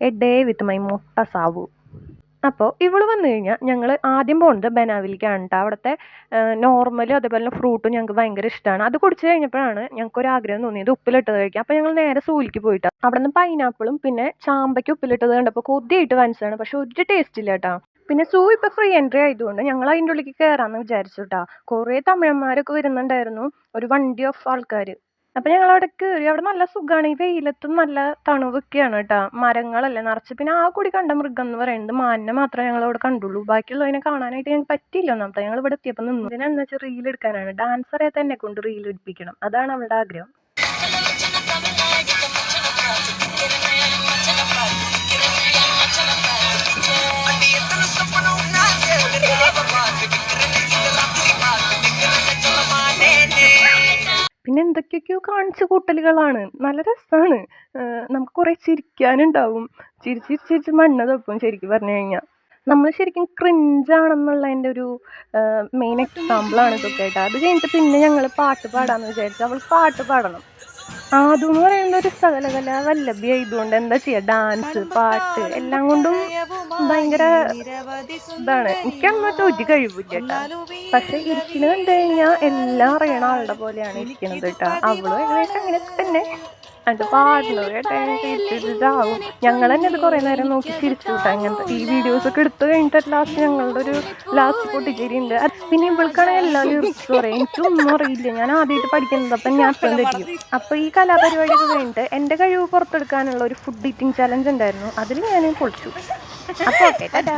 A day with my മുട്ട സാവു. അപ്പോൾ ഇവള് വന്നു കഴിഞ്ഞാൽ ഞങ്ങൾ ആദ്യം പോകുന്നത് ബനാവിലേക്കാണ് കേട്ടോ. അവിടുത്തെ നോർമലും അതേപോലെ തന്നെ ഫ്രൂട്ടും ഞങ്ങൾക്ക് ഭയങ്കര ഇഷ്ടമാണ്. അത് കുടിച്ച് കഴിഞ്ഞപ്പോഴാണ് ഞങ്ങൾക്ക് ഒരു ആഗ്രഹം തോന്നിയത് ഉപ്പിലിട്ടത് കഴിക്കാം. അപ്പോൾ ഞങ്ങൾ നേരെ സൂലിക്ക് പോയിട്ടാണ്. അവിടെ നിന്ന് പൈനാപ്പിളും പിന്നെ ചാമ്പയ്ക്ക് ഉപ്പിലിട്ടത് കണ്ടപ്പോൾ കൊതിയായിട്ട് വാങ്ങിച്ചതാണ്. പക്ഷെ ഒരു ടേസ്റ്റ് ഇല്ല കേട്ടോ. പിന്നെ സൂ ഇപ്പോൾ ഫ്രീ എൻട്രി ആയതുകൊണ്ട് ഞങ്ങൾ അതിൻ്റെ ഉള്ളിലേക്ക് കയറാമെന്ന് വിചാരിച്ചു കേട്ടോ. കുറേ തമിഴന്മാരൊക്കെ വരുന്നുണ്ടായിരുന്നു, ഒരു വണ്ടി ഓഫ് ആൾക്കാർ. അപ്പം ഞങ്ങൾ അവിടെ കയറി. അവിടെ നല്ല സുഖമാണ്, ഈ വെയിലത്തും നല്ല തണുവൊക്കെയാണ് കേട്ടോ. മരങ്ങളല്ലേ നിറച്ച്. പിന്നെ ആ കൂടി കണ്ട മൃഗം എന്ന് പറയുന്നത് മാനിനെ മാത്രമേ ഞങ്ങൾ അവിടെ കണ്ടുള്ളൂ. ബാക്കിയുള്ളതിനെ കാണാനായിട്ട് ഞങ്ങൾക്ക് പറ്റിയില്ല. ഒന്നാമത്തെ ഞങ്ങൾ ഇവിടെ എത്തിയപ്പോൾ നിന്നു. ഇതിനെന്ന് വെച്ചാൽ റീൽ എടുക്കാനാണ്. ഡാൻസറെ തന്നെ കൊണ്ട് റീൽ എടുപ്പിക്കണം, അതാണ് അവളുടെ ആഗ്രഹം. പിന്നെ എന്തൊക്കെയൊക്കെയോ കാണിച്ചു കൂട്ടലുകളാണ്, നല്ല രസമാണ്. നമുക്ക് കുറേ ചിരിക്കാനുണ്ടാവും. ചിരിച്ച് മണ്ണ് തപ്പും ശരിക്കും പറഞ്ഞു കഴിഞ്ഞാൽ. നമ്മൾ ശരിക്കും ക്രിഞ്ചാണെന്നുള്ളതിൻ്റെ ഒരു മെയിൻ എക്സാമ്പിളാണ് ഇതൊക്കെ കേട്ടോ. അത് കഴിഞ്ഞിട്ട് പിന്നെ ഞങ്ങൾ പാട്ട് പാടാമെന്ന് വിചാരിച്ചു. അവൾ പാട്ട് പാടണം. ആദ്യം പറയുന്ന ഒരു സകലകല വല്ലഭി ആയതുകൊണ്ട് എന്താ ചെയ്യുക, ഡാൻസ് പാട്ട് എല്ലാം കൊണ്ടും ഭയങ്കര ഇതാണ്. എനിക്കങ്ങോട്ട് ഒരു കഴിവില്ല കേട്ടോ. പക്ഷെ ഇരിക്കുന്നത് കണ്ടു കഴിഞ്ഞാൽ എല്ലാം അറിയണ ആളുടെ പോലെയാണ് ഇരിക്കുന്നത് കേട്ടോ. അവളും ഏകദേശം അങ്ങനെ തന്നെ. അത് പാടുന്നത് കേട്ടോ ചിരിച്ചിട്ടാവും. ഞങ്ങൾ തന്നെ അത് കുറേ നേരം നോക്കി ചിരിച്ചു കേട്ടോ. അങ്ങനത്തെ ഈ വീഡിയോസൊക്കെ എടുത്തു കഴിഞ്ഞിട്ട് ലാസ്റ്റ് ഞങ്ങളുടെ ഒരു ലാസ്റ്റ് പൊട്ടിച്ചിരി ഉണ്ട്. പിന്നെ ഇവൾക്കാണ് എല്ലാ ലിറിക്സും അറിയാം, എനിക്കൊന്നും അറിയില്ല. ഞാൻ ആദ്യമായിട്ട് പഠിക്കുന്നത്. അപ്പം ഞാൻ അപ്പം തെറ്റിക്കും. അപ്പോൾ ഈ കലാപരിപാടിയൊക്കെ കഴിഞ്ഞിട്ട് എൻ്റെ കഴിവ് പുറത്തെടുക്കാനുള്ള ഒരു ഫുഡ് ഈറ്റിംഗ് ചലഞ്ച് ഉണ്ടായിരുന്നു. അതിൽ ഞാൻ പൊളിച്ചു. അപ്പോൾ ഓക്കെ ടാറ്റാ.